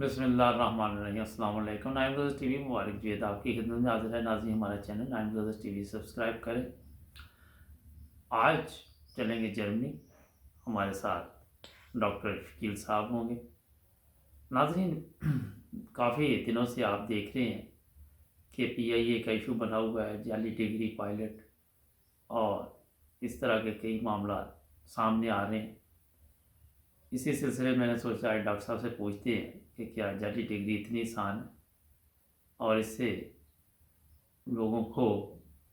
बिस्मिल्लाहिर्रहमानिर्रहीम। अस्सलाम वालेकुम। नाइम ब्रदर्स टीवी मुबारक जीत आपकी खिदमत में हाजिर है। नाज़रीन, हमारा चैनल नाइम ब्रदर्स टीवी सब्सक्राइब करें। आज चलेंगे जर्मनी। हमारे साथ डॉक्टर शकील साहब होंगे। नाज़रीन, काफ़ी दिनों से आप देख रहे हैं कि PIA का इशू बना हुआ है, जाली डिग्री पायलट और इस तरह के कई मामला सामने आ रहे हैं। इसी सिलसिले में मैंने सोचा है डॉक्टर साहब से पूछते हैं कि क्या जाली डिग्री इतनी आसान है और इससे लोगों को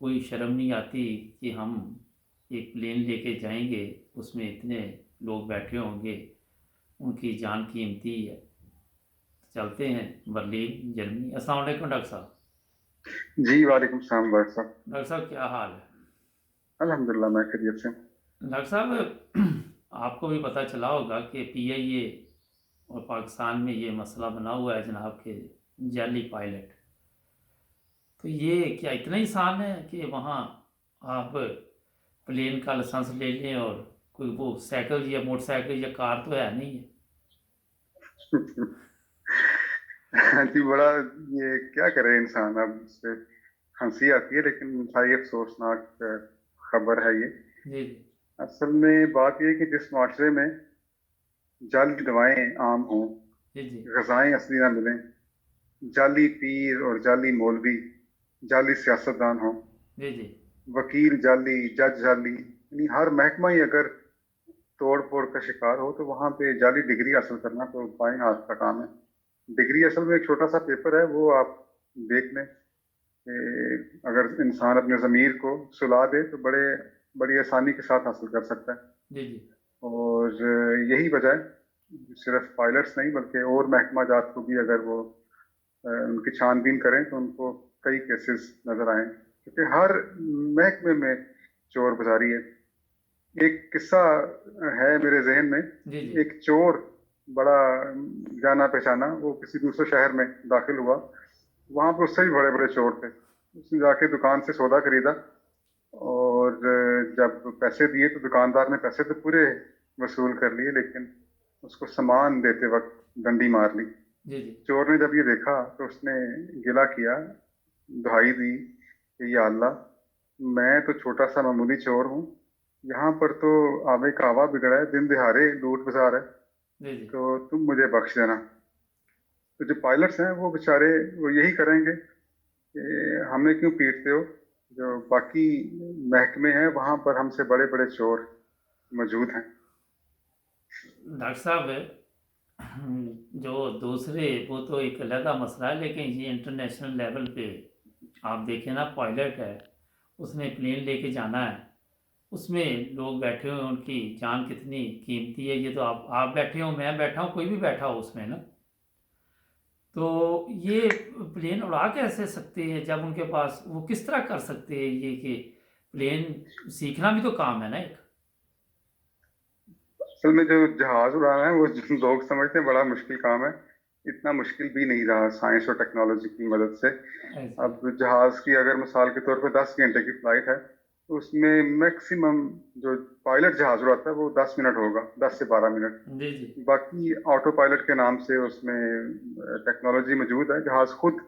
कोई शर्म नहीं आती कि हम एक प्लेन लेके जाएंगे, उसमें इतने लोग बैठे होंगे, उनकी जान कीमती है। चलते हैं बर्लिन, जर्मनी। अस्सलाम वालेकुम डॉक्टर साहब। जी वालेकुम सलाम भाई साहब। डॉक्टर साहब, क्या हाल है? अल्हम्दुलिल्लाह मैं खैरियत से हूँ। डॉक्टर साहब, आपको भी पता चला होगा कि PIA और पाकिस्तान में ये मसला बना हुआ है जनाब के जाली पायलट। तो ये क्या इतना ही आसान है कि वहाँ आप प्लेन का लाइसेंस ले लें और कोई वो साइकिल या मोटरसाइकिल या कार तो है नहीं है? जी बड़ा ये क्या करे इंसान, अब इससे हंसी आती है लेकिन बड़ा ये अफसोसनाक खबर है ये। जी असल में बात ये है कि जिस माशरे में जाली दवाएं आम हों, जी जी गजाएं असली ना मिलें, जाली पीर और जाली मौलवी, जाली सियासतदान हों, जी जी वकील जाली, जज जाली, यानी हर महकमा ही अगर तोड़ फोड़ का शिकार हो तो वहां पे जाली डिग्री हासिल करना तो बाएं हाथ का काम है। डिग्री असल में एक छोटा सा पेपर है, वो आप देख लें कि अगर इंसान अपने ज़मीर को सुला दे तो बड़ी आसानी के साथ हासिल कर सकता है। जी जी और यही वजह है, सिर्फ पायलट्स नहीं बल्कि और महकमा जात को भी अगर वो उनकी छानबीन करें तो उनको कई केसेस नजर आए, क्योंकि हर महकमे में चोर बाजारी है। एक किस्सा है मेरे जहन में। जी जी एक चोर बड़ा जाना पहचाना, वो किसी दूसरे शहर में दाखिल हुआ। वहां पर उससे भी बड़े बड़े चोर थे। उसने जाके दुकान से सौदा खरीदा और जब पैसे दिए तो दुकानदार ने पैसे तो पूरे वसूल कर लिए, लेकिन उसको सामान देते वक्त डंडी मार ली। जी जी चोर ने जब ये देखा तो उसने गिला किया, दुहाई दी कि या अल्लाह, मैं तो छोटा सा मामूली चोर हूँ, यहाँ पर तो आवे कावा बिगड़ा है, दिन दिहाड़े लूट बाजार है, जी जी। तो तुम मुझे बख्श देना। तो जो पायलट्स हैं वो बेचारे वो यही करेंगे कि हमें क्यों पीटते हो, जो बाकी महकमे हैं वहां पर हमसे बड़े बड़े चोर मौजूद हैं। डॉक्टर साहब, जो दूसरे वो तो एक अलग मसला है, लेकिन ये इंटरनेशनल लेवल पे आप देखें ना, पायलट है, उसने प्लेन लेके जाना है, उसमें लोग बैठे हुए हैं, उनकी जान कितनी कीमती है। ये तो आप बैठे हो, मैं बैठा हूँ, कोई भी बैठा हो उसमें ना, तो ये प्लेन उड़ा कैसे सकते हैं जब उनके पास वो किस तरह कर सकते हैं ये कि प्लेन सीखना भी तो काम है ना एक। असल में जो जहाज उड़ाना है वो लोग समझते हैं बड़ा मुश्किल काम है। इतना मुश्किल भी नहीं रहा साइंस और टेक्नोलॉजी की मदद से। ऐसे। अब जहाज की अगर मिसाल के तौर पर 10 घंटे की फ्लाइट है तो उसमें मैक्सिमम जो पायलट जहाज उड़ाता है वो 10 मिनट होगा, 10 से 12 मिनट। जी जी बाकी ऑटो पायलट के नाम से उसमें टेक्नोलॉजी मौजूद है। जहाज खुद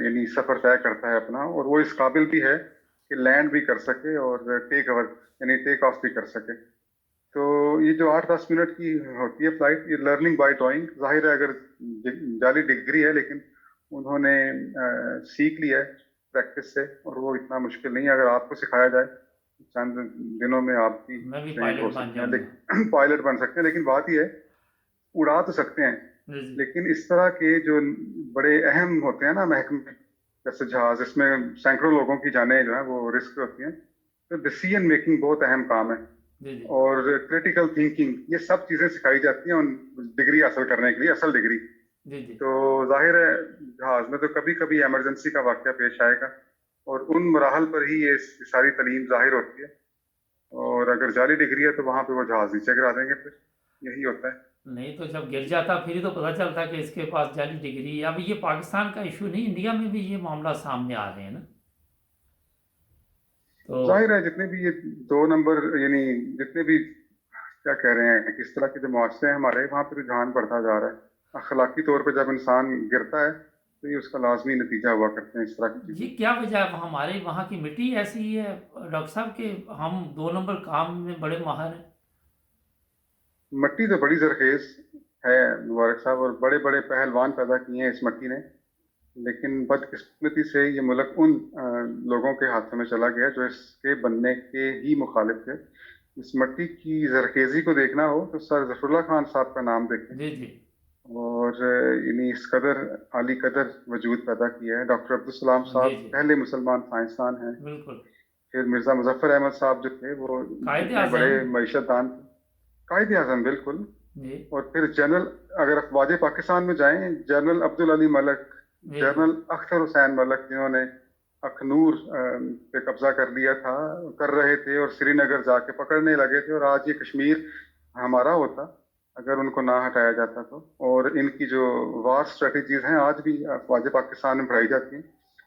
यानी सफर तय करता है अपना, और वो इस काबिल भी है कि लैंड भी कर सके और टेक ओवर यानी टेक ऑफ भी कर सके। तो ये जो 8-10 मिनट की होती है फ्लाइट, ये लर्निंग बाय डूइंग, जाहिर है अगर जाली डिग्री है लेकिन उन्होंने सीख लिया है प्रैक्टिस से, और वो इतना मुश्किल नहीं है। अगर आपको सिखाया जाए चंद दिनों में आप भी मैं भी ट्रेंड हो पायलट बन सकते हैं, जाऊंगा। लेकिन पायलट बन सकते हैं। लेकिन बात यह है, उड़ा तो सकते हैं जी जी लेकिन इस तरह के जो बड़े अहम होते हैं ना महकमे, जैसे जहाज, इसमें सैकड़ों लोगों की जानें जो है वो रिस्क होती हैं, तो डिसीजन मेकिंग बहुत अहम काम है। जी जी और क्रिटिकल थिंकिंग, ये सब चीजें सिखाई जाती हैं उन डिग्री हासिल करने के लिए, असल डिग्री। जी जी। तो जाहिर है जहाज में तो कभी कभी इमरजेंसी का वाकया पेश आएगा, और उन मराहल पर ही ये सारी तालीम जाहिर होती है। और अगर जाली डिग्री है तो वहां पे वो जहाज नीचे गिरा देंगे, फिर यही होता है। नहीं तो जब गिर जाता फिर ही तो पता चलता कि इसके पास जाली डिग्री है। अब ये पाकिस्तान का इशू नहीं, इंडिया में भी ये मामला सामने आ रहे हैं ना, तो। जाहिर है जितने भी ये 2 नंबर यानी जितने भी क्या कह रहे हैं, किस तरह के जो मुआशरे हैं हमारे, वहां पर रुझान बढ़ता जा रहा है। अखलाकी तौर पे जब इंसान गिरता है तो ये उसका लाजमी नतीजा हुआ करते हैं इस तरह की ये चीज़ें। क्या वजह है, हमारे वहाँ की मिट्टी ऐसी ही है डॉक्टर साहब के, हम 2 नंबर काम में बड़े माहिर हैं। मिट्टी तो बड़ी जरखेज है मुबारक साहब, और बड़े बड़े पहलवान पैदा किए हैं इस मिट्टी ने। लेकिन बदकिस्मती से ये मुल्क उन लोगों के हाथों में चला गया जो इसके बनने के ही मुखालिफ थे। इस मिट्टी की जरखेजी को देखना हो तो सर जफरुल्लाह खान साहब का नाम देखें। जी जी। और इन्हीं इस कदर आली कदर वजूद पैदा किया है। डॉक्टर अब्दुल सलाम जी साहब जी। पहले मुसलमान साइंसदान हैं। बिल्कुल। फिर मिर्ज़ा मुजफ्फर अहमद साहब जो थे वो कायदे इतने बड़े आज़म। मईशतदान थे, कायदे आज़म बिल्कुल। जी और फिर जनरल, अगर अफवाज पाकिस्तान में जाएं, जनरल अब्दुल अली मलक, जी जी। जनरल अख्तर हुसैन मलक, जिन्होंने अखनूर पे कब्जा कर लिया था, कर रहे थे और श्रीनगर जाके पकड़ने लगे थे, और आज ये कश्मीर हमारा होता अगर उनको ना हटाया जाता तो। और इनकी जो वार स्ट्रेटजीज हैं आज भी अफवाज पाकिस्तान में बढ़ाई जाती हैं।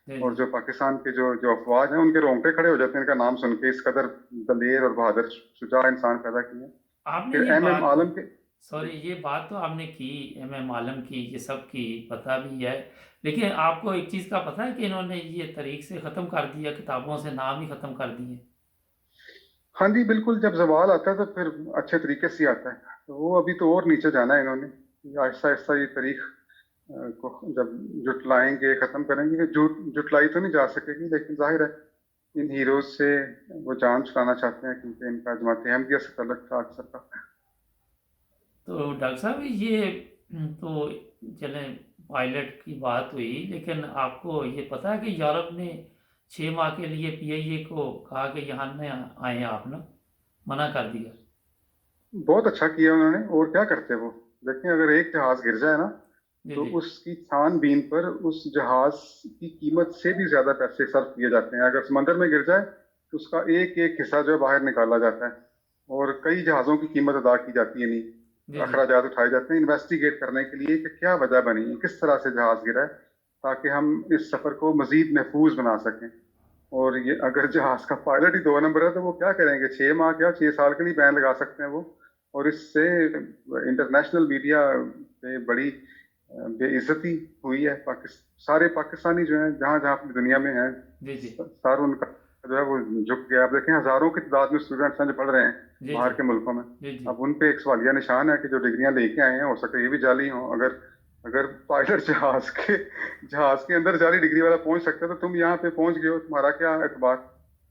जी और जी। जो पाकिस्तान के जो जो अफवाज हैं उनके रोंगटे खड़े हो जाते हैं इनका नाम सुन के, इस कदर दलेर और बहादुर शुजा इंसान पैदा किए हैं। आपने फिर ये एम एम बात, आलम के। सॉरी, ये बात तो आपने की, एम आलम की, ये सब की पता भी है। लेकिन आपको एक चीज़ का पता है कि इन्होंने ये तरीक से ख़त्म कर दिया, किताबों से नाम ही ख़त्म कर दिए। हाँ जी बिल्कुल, जब जवाल आता है तो फिर अच्छे तरीके से आता है। तो वो अभी तो और नीचे जाना है इन्होंने। आहिस्ता आहिस्ता ये तारीख को जब जुटलाएंगे, खत्म करेंगे, जुटलाई तो नहीं जा सकेगी, लेकिन जाहिर है इन हीरोज से वो जान छुड़ाना चाहते हैं, क्योंकि इनका जमात अहमदिया से तल्लुक था अक्सर का। तो डॉक्टर साहब ये तो चलें, पायलट की बात हुई, लेकिन आपको ये पता है कि यूरोप ने 6 माह के लिए पीआईए को कहा कि यहाँ न आए आप ना, मना कर दिया। बहुत अच्छा किया उन्होंने, और क्या करते वो। देखें, अगर एक जहाज गिर जाए ना जी तो जी। उसकी छानबीन पर उस जहाज की कीमत से भी ज्यादा पैसे सर्व किए जाते हैं। अगर समंदर में गिर जाए तो उसका एक एक हिस्सा जो है बाहर निकाला जाता है, और कई जहाजों की कीमत अदा की जाती है, नहीं जी जी। अखराजात उठाए जाते हैं इन्वेस्टिगेट करने के लिए कि क्या वजह बनी है, किस तरह से जहाज गिरा है, ताकि हम इस सफर को मजीद महफूज बना सकें। और ये अगर जहाज का पायलट ही 2 नंबर है तो वो क्या करेंगे, 6 माह क्या 6 साल के लिए बैन लगा सकते हैं वो। और इससे इंटरनेशनल मीडिया पे बड़ी बेइज्जती हुई है। सारे पाकिस्तानी जो हैं जहां जहां अपनी दुनिया में हैं, जी जी। सारा उनका जो है वो झुक गया। आप देखें, हजारों की तादाद में स्टूडेंट्स हैं जो पढ़ रहे हैं जी जी। बाहर के मुल्कों में। जी जी। अब उन पे एक सवालिया निशान है कि जो डिग्रियां लेके आए हैं हो सकता है ये भी जाली हों। अगर अगर पायलट जहाज के अंदर जाली डिग्री वाला पहुंच सकता है तो तुम यहाँ पे पहुंच गए हो, तुम्हारा क्या एतबार।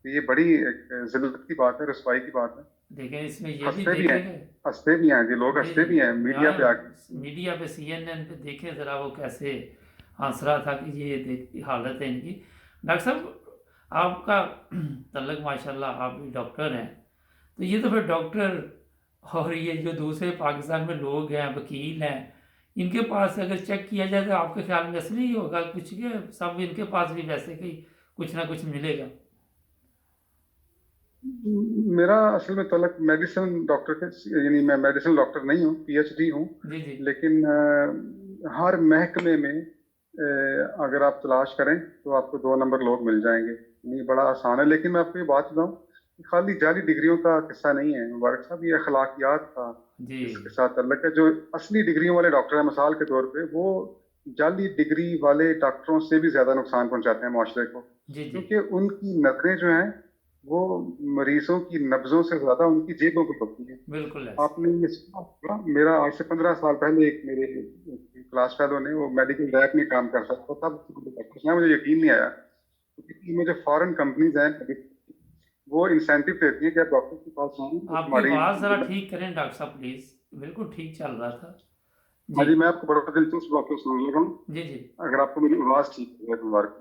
तो ये बड़ी एक जिल्लत की बात है, रुसवाई की बात है। लेकिन इसमें ये भी हंसते भी हैं, देखेंगे। हंसते भी हैं जी, लोग जी हंसते जी। भी हैं मीडिया पे यहाँ आके। मीडिया पे CNN पे देखें ज़रा, वो कैसे हंस रहा था कि ये देख हालत है इनकी। डॉक्टर साहब, आपका तल्लक माशाल्लाह, आप भी डॉक्टर हैं, तो ये तो फिर डॉक्टर और ये जो दूसरे पाकिस्तान में लोग हैं, वकील हैं, इनके पास अगर चेक किया जाए तो आपके ख्याल में असली ही होगा कुछ, के सब इनके पास भी वैसे ही कुछ ना कुछ मिलेगा। मेरा असल में तलक मेडिसिन डॉक्टर के, यानी मैं मेडिसिन डॉक्टर नहीं हूँ, PhD हूँ। जी जी। लेकिन हर महकमे में अगर आप तलाश करें तो आपको 2 नंबर लोग मिल जाएंगे। नहीं, बड़ा आसान है। लेकिन मैं आपको ये बात बताऊं कि खाली जाली डिग्रियों का किस्सा नहीं है मुबारक साहब, ये अखलाकियात का जी इसके साथ तल्लक है। जो असली डिग्रियों वाले डॉक्टर हैं, मिसाल के तौर पे, वो जाली डिग्री वाले डॉक्टरों से भी ज्यादा नुकसान पहुंचाते हैं माशरे को। जी। जी। क्योंकि उनकी नजरें जो हैं वो मरीजों की नब्जों से ज्यादा उनकी जेबों को पकती हैं। बिल्कुल ऐसे। आपने ये सुना होगा, मेरा आज से 15 साल पहले एक मेरे क्लास फेलो ने, वो मेडिकल रैप में काम करता था, तब मुझे यकीन नहीं आया, क्योंकि मुझे फॉरेन कंपनीज हैं वो इंसेंटिव देती है कि आप डॉक्टर के पास जाएं और आपकी तुम्हारी। आवाज़ ज़रा ठीक करें डॉक्टर साहब प्लीज़, बिल्कुल ठीक चल रहा था। हाँ जी जी, मैं आपको बड़ा दिलचस्प वाक्य सुनाने लगा हूँ, जी। जी। अगर आपको मेरी आवाज ठीक है मुबारक।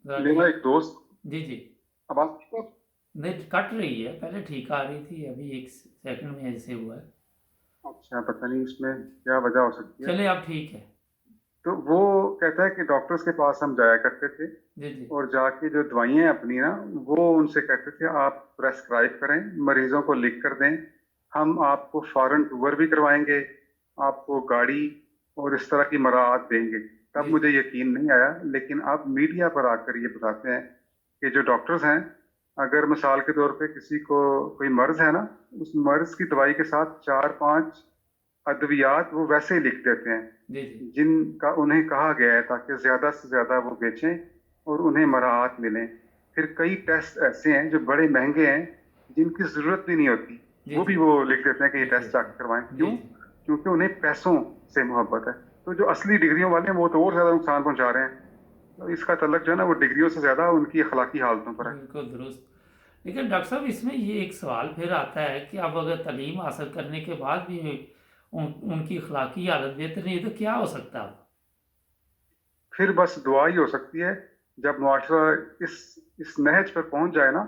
ज़रा मेरा ठीक। एक दोस्त, जी जी। आवाज ठीक है? नहीं, कट रही है, पहले ठीक आ रही थी, अभी 1 सेकंड में ऐसे हुआ है। अच्छा, पता नहीं इसमें क्या वजह हो सकती है। चले, अब ठीक है। तो वो कहता है कि डॉक्टर्स के पास हम जाया करते थे, जी जी। और जाके जो दवाइयाँ अपनी ना, वो उनसे कहते थे आप प्रेस्क्राइब करें, मरीजों को लिख कर दें, हम आपको फॉरेन टूर भी करवाएंगे, आपको गाड़ी और इस तरह की मराहत देंगे। तब जी मुझे यकीन नहीं आया, लेकिन अब मीडिया पर आकर ये बताते हैं कि जो डॉक्टर्स हैं, अगर मिसाल के तौर पे किसी को कोई मर्ज है ना, उस मर्ज की दवाई के साथ 4-5 अद्वियात वो वैसे ही लिख देते हैं जी जी जिनका उन्हें कहा गया है, ताकि ज्यादा से ज्यादा वो बेचें और उन्हें मराहत मिले। फिर कई टेस्ट ऐसे हैं जो बड़े महंगे हैं, जिनकी जरूरत भी नहीं होती, जी वो जी भी वो लिख देते हैं कि ये लिख टेस्ट देते जाकर करवाएं। हैं। जी क्यों? जी क्योंकि उन्हें पैसों से मोहब्बत है। तो जो असली डिग्रियों वाले हैं वो तो और ज्यादा नुकसान पहुंचा रहे हैं। तो इसका तल्लक जो है ना, वो डिग्रियों से ज्यादा उनकी अखलाकी हालतों पर है। बिल्कुल दुरुस्त। लेकिन डॉक्टर साहब इसमें ये एक सवाल फिर आता है कि अब अगर तालीम हासिल करने के बाद भी उनकी अखलाकी हालत बेहतर नहीं है तो क्या हो सकता है अब? फिर बस दुआ ही हो सकती है। जब मुआशरा इस नहज पर पहुंच जाए ना,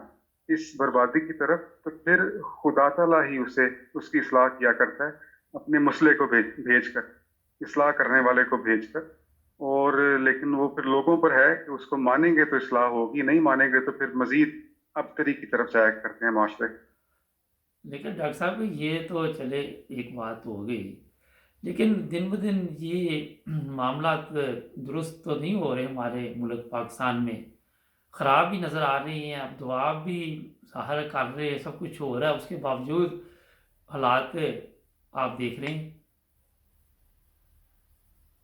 इस बर्बादी की तरफ, तो फिर खुदा ताला ही उसे उसकी इस्लाह किया करता है, अपने मसले को भेज कर, इस्लाह करने वाले को भेज कर। और लेकिन वो फिर लोगों पर है कि उसको मानेंगे तो इस्लाह होगी, नहीं मानेंगे तो फिर मजीद अबतरी की तरफ जाया करते हैं माशरे। लेकिन डॉक्टर साहब ये तो चले एक बात हो गई, लेकिन दिन ब दिन ये मामला दुरुस्त तो नहीं हो रहे हमारे मुल्क पाकिस्तान में, ख़राब भी नज़र आ रही हैं। अब दुआ भी ज़ाहिर कर रहे हैं, सब कुछ हो रहा है, उसके बावजूद हालात आप देख रहे हैं।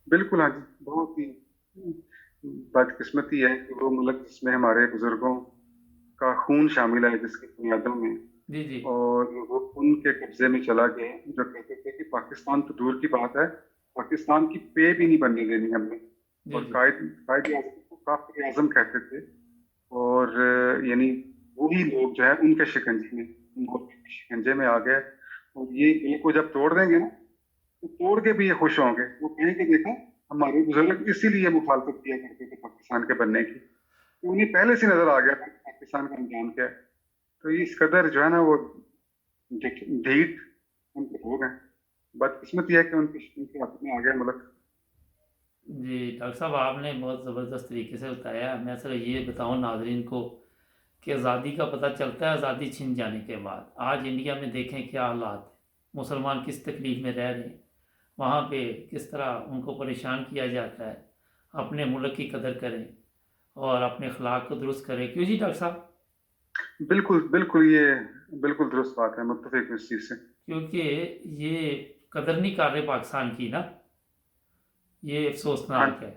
बिल्कुल, हाँ जी। बहुत ही बदकिस्मती है कि वो मुल्क जिसमें हमारे बुजुर्गों का खून शामिल है, जिसकी बुनियादों में, जी जी और वो उनके कब्जे में चला गया, जो कहते थे कि पाकिस्तान तो दूर की बात है, पाकिस्तान की पे भी नहीं बनने देनी हमने। जी और जी कायद आजम को काफिर आजम कहते थे। और यानी वही लोग जो है उनके शिकंजे में, उनको शिकंजे में आ गए। और ये इनको जब तोड़ देंगे ना, तो तोड़ के भी ये खुश होंगे। वो कहेंगे देखा, हमारे बुजुर्ग इसीलिए मुखालफत किया करते थे पाकिस्तान के बनने की, तो उन्हें पहले से नजर आ गया था कि पाकिस्तान का अंजाम क्या है। तो इस कदर जो है ना वो ढीठ उनके लोग हैं। बदकिस्मती है कि उनके हाथ में आ गया मुल्क। जी डॉक्टर साहब आपने बहुत ज़बरदस्त तरीके से बताया। मैं सर ये बताऊं नाजरीन को कि आज़ादी का पता चलता है आज़ादी छिन जाने के बाद। आज इंडिया में देखें क्या हालात है, मुसलमान किस तकलीफ़ में रह रहे हैं, वहाँ पे किस तरह उनको परेशान किया जाता है। अपने मुल्क की कदर करें और अपने अखलाक को दुरुस्त करें। क्यों जी डॉक्टर साहब? बिल्कुल बिल्कुल, ये बिल्कुल दुरुस्त बात है, मुत्तफिक हूं इस चीज से। क्योंकि ये कदर नहीं कर रहे पाकिस्तान की ना, ये हाँ। अफसोसनाक है।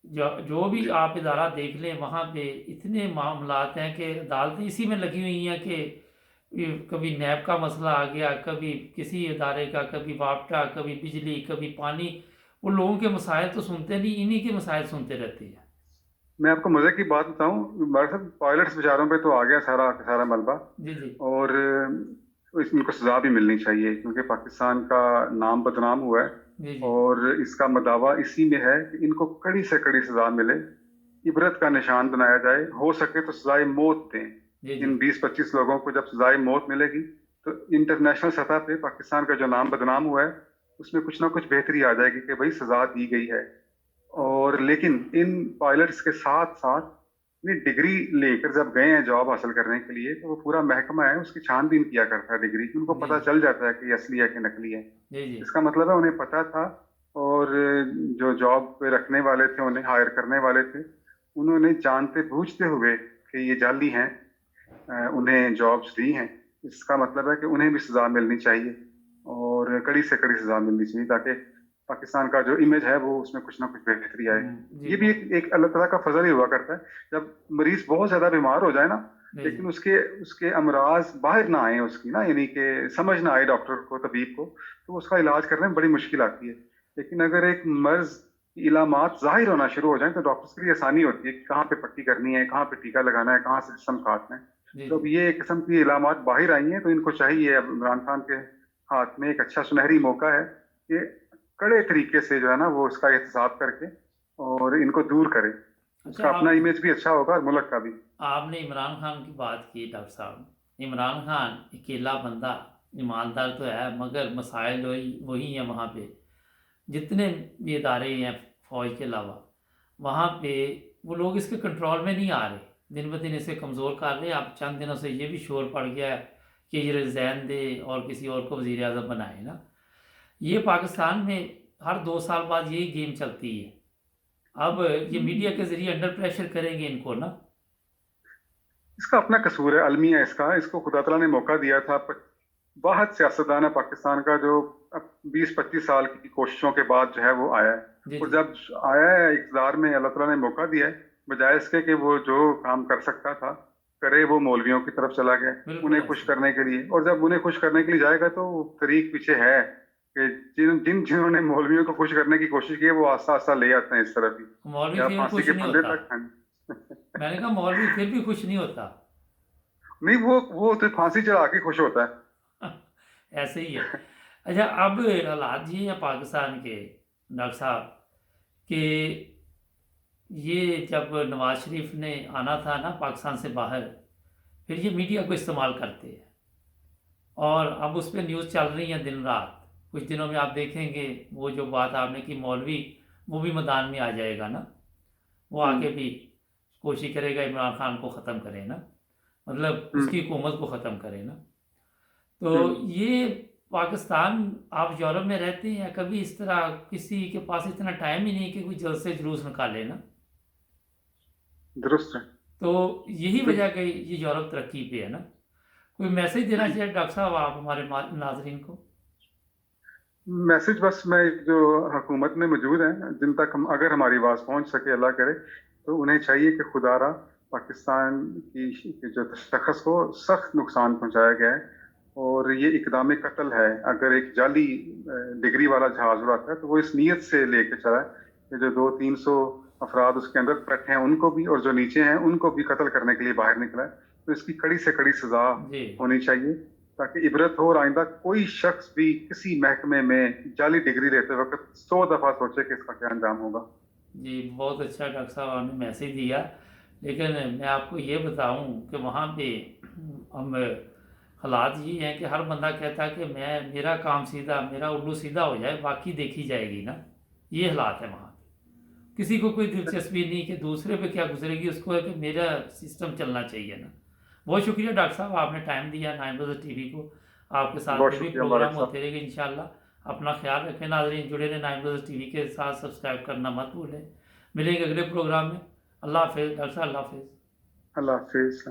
जो जो भी आप इदारा देख लें वहाँ पे इतने मामलात हैं कि अदालतें इसी में लगी हुई हैं कि ये कभी नैब का मसला आ गया, कभी किसी इदारे का, कभी वापटा, कभी बिजली, कभी पानी। वो लोगों के मसाइल तो सुनते नहीं, इन्हीं के मसाइल सुनते रहते हैं। मैं आपको मजे की बात बताऊं, हमारे साथ पायलट्स बेचारों पे तो आ गया सारा का सारा मलबा। जी जी और इनको सजा भी मिलनी चाहिए, क्योंकि पाकिस्तान का नाम बदनाम हुआ है। जी जी और इसका मदावा इसी में है कि इनको कड़ी से कड़ी सजा मिले, इबरत का निशान बनाया जाए, हो सके तो सजाए मौत दें। जी जी इन 20-25 लोगों को जब सजाए मौत मिलेगी, तो इंटरनेशनल सतह पे पाकिस्तान का जो नाम बदनाम हुआ है, उसमें कुछ ना कुछ बेहतरी आ जाएगी कि भाई सजा दी गई है। और लेकिन इन पायलट्स के साथ साथ ये डिग्री लेकर जब गए हैं जॉब हासिल करने के लिए, तो वो पूरा महकमा है उसकी छानबीन किया करता है डिग्री की, उनको जी पता चल जाता है कि ये असली है कि नकली है। जी जी इसका मतलब है उन्हें पता था। और जो जॉब पे रखने वाले थे, उन्हें हायर करने वाले थे, उन्होंने जानते बूझते हुए कि ये जाली हैं, उन्हें जॉब्स दी हैं। इसका मतलब है कि उन्हें भी सजा मिलनी चाहिए, और कड़ी से कड़ी सजा मिलनी चाहिए, ताकि पाकिस्तान का जो इमेज है वो उसमें कुछ ना कुछ बेहतरी आए। जी ये भी एक अल्लाह ताला का फजल ही हुआ करता है। जब मरीज बहुत ज्यादा बीमार हो जाए ना, जी जी लेकिन उसके उसके अमराज बाहर ना आए उसकी ना, यानी कि समझ ना आए डॉक्टर को, तबीब को, तो उसका इलाज करने में बड़ी मुश्किल आती है। लेकिन अगर एक मर्ज की इलामात जाहिर होना शुरू हो जाए, तो डॉक्टर्स के लिए आसानी होती है कि कहाँ पे पट्टी करनी है, कहाँ पे टीका लगाना है, कहाँ से जिसम काटना है। जी तो अब जी ये किस्म की इलामात बाहर आई हैं, तो इनको चाहिए, अब इमरान खान के हाथ में एक अच्छा सुनहरी मौका है कि कड़े तरीके से जो है ना वो उसका एहतसाब करके और इनको दूर करे। अच्छा उसका अपना आप इमेज भी अच्छा होगा और मुल्क का भी। आपने इमरान खान की बात की डॉक्टर साहब। इमरान खान अकेला बंदा ईमानदार तो है, मगर मसाइल वही वही हैं वहाँ पे। जितने भी इदारे हैं फौज के अलावा, वहाँ पे वो लोग इसके कंट्रोल में नहीं आ रहे, दिन ब दिन इसे कमज़ोर कर रहे हैं। अब चंद दिनों से ये भी शोर पड़ गया है कि ये रिज़ाइन दे और किसी और को वज़ीर आज़म बनाए ना। ये पाकिस्तान में हर 2 साल बाद यही गेम चलती है। अब ये मीडिया के ज़रिए अंडर प्रेशर करेंगे इनको ना। इसका अपना कसूर है, अलमिया इसका, इसको खुदा तला ने मौका दिया था। वाहद सियासतदान है पाकिस्तान का जो अब 20-25 साल की कोशिशों के बाद जो है वो आया है। जी और जी। जब आया है इक़्तिदार में, अल्लाह ताला ने मौका दिया है, बजाय इसके कि वो जो काम कर सकता था करे, वो मौलवियों की तरफ चला गया बिल्कुल उन्हें खुश ऐसे ही। करने के लिए। और जब उन्हें खुश करने के लिए जाएगा तो तरीक पीछे है कि जिन्होंने मौलवियों को खुश करने की कोशिश की है, वो आस्ता आस्ता ले आते हैं इस तरफ ही, मौलवी या फिर फांसी खुश के नहीं फंदे होता। तक। हाँ। मैंने कहा मौलवी फिर भी खुश नहीं होता। नहीं, वो तो फांसी चढ़ा के खुश होता है। ऐसे ही है। अच्छा, अब हालात ये हैं पाकिस्तान के डॉक्टर साहब कि ये जब नवाज शरीफ ने आना था ना पाकिस्तान से बाहर, फिर ये मीडिया को इस्तेमाल करते हैं और अब उस पर न्यूज़ चल रही है दिन रात। कुछ दिनों में आप देखेंगे वो जो बात आपने की मौलवी, वो भी मैदान में आ जाएगा ना, वो आके हम्म। भी कोशिश करेगा इमरान खान को ख़त्म करे ना, मतलब उसकी हम्म। हुकूमत को ख़त्म करे ना। तो हम्म। ये पाकिस्तान, आप यूरोप में रहते हैं, कभी इस तरह किसी के पास इतना टाइम ही नहीं कि कोई जल्द से जुलूस निकाले ना। दुरुस्त है। तो यही वजह बिल्कुल। कि ये यूरोप तरक्की पे है ना। कोई मैसेज देना चाहिए डॉक्टर साहब आप हमारे नाजरीन को? मैसेज बस, मैं जो हुकूमत में मौजूद हैं, जिन तक हम अगर हमारी आवाज़ पहुंच सके, अल्लाह करे, तो उन्हें चाहिए कि खुदारा पाकिस्तान की जो शख्स को सख्त नुकसान पहुंचाया गया है, और ये इकदाम कत्ल है। अगर एक जाली डिग्री वाला जहाज उड़ाता है तो वो इस नीयत से लेके चला है कि जो 200-300 अफराद उसके अंदर बैठे हैं उनको भी, और जो नीचे हैं उनको भी कत्ल करने के लिए बाहर निकला है। तो इसकी कड़ी से कड़ी सजा जी होनी चाहिए, ताकि इबरत हो, और आइंदा कोई शख्स भी किसी महकमे में जाली डिग्री लेते वक्त 100 दफा सोचे कि इसका क्या अंजाम होगा। जी, बहुत अच्छा डॉक्टर साहब आपने मैसेज दिया। लेकिन मैं आपको ये बताऊं कि वहाँ पे हम हालात ये हैं कि हर बंदा कहता है कि मैं, मेरा काम सीधा, मेरा उल्लू सीधा हो जाए, बाकी देखी जाएगी ना। ये हालात है वहाँ पे। किसी को कोई दिलचस्पी नहीं कि दूसरे पे क्या गुजरेगी, उसको है कि मेरा सिस्टम चलना चाहिए ना। बहुत शुक्रिया डॉक्टर साहब, आपने टाइम दिया 9 बजे टीवी को। आपके साथ बहुत फिर भी शुक्रिया प्रोग्राम मुबारक होते साहब। रहेंगे इंशाल्लाह। अपना ख्याल रखें नाजरीन, जुड़े रहें 9 बजे टीवी के साथ, सब्सक्राइब करना मत भूलें। मिलेंगे अगले प्रोग्राम में। अल्लाह हाफिज़ डॉक्टर साहब, अल्लाह हाफिज़। अल्लाह हाफिज।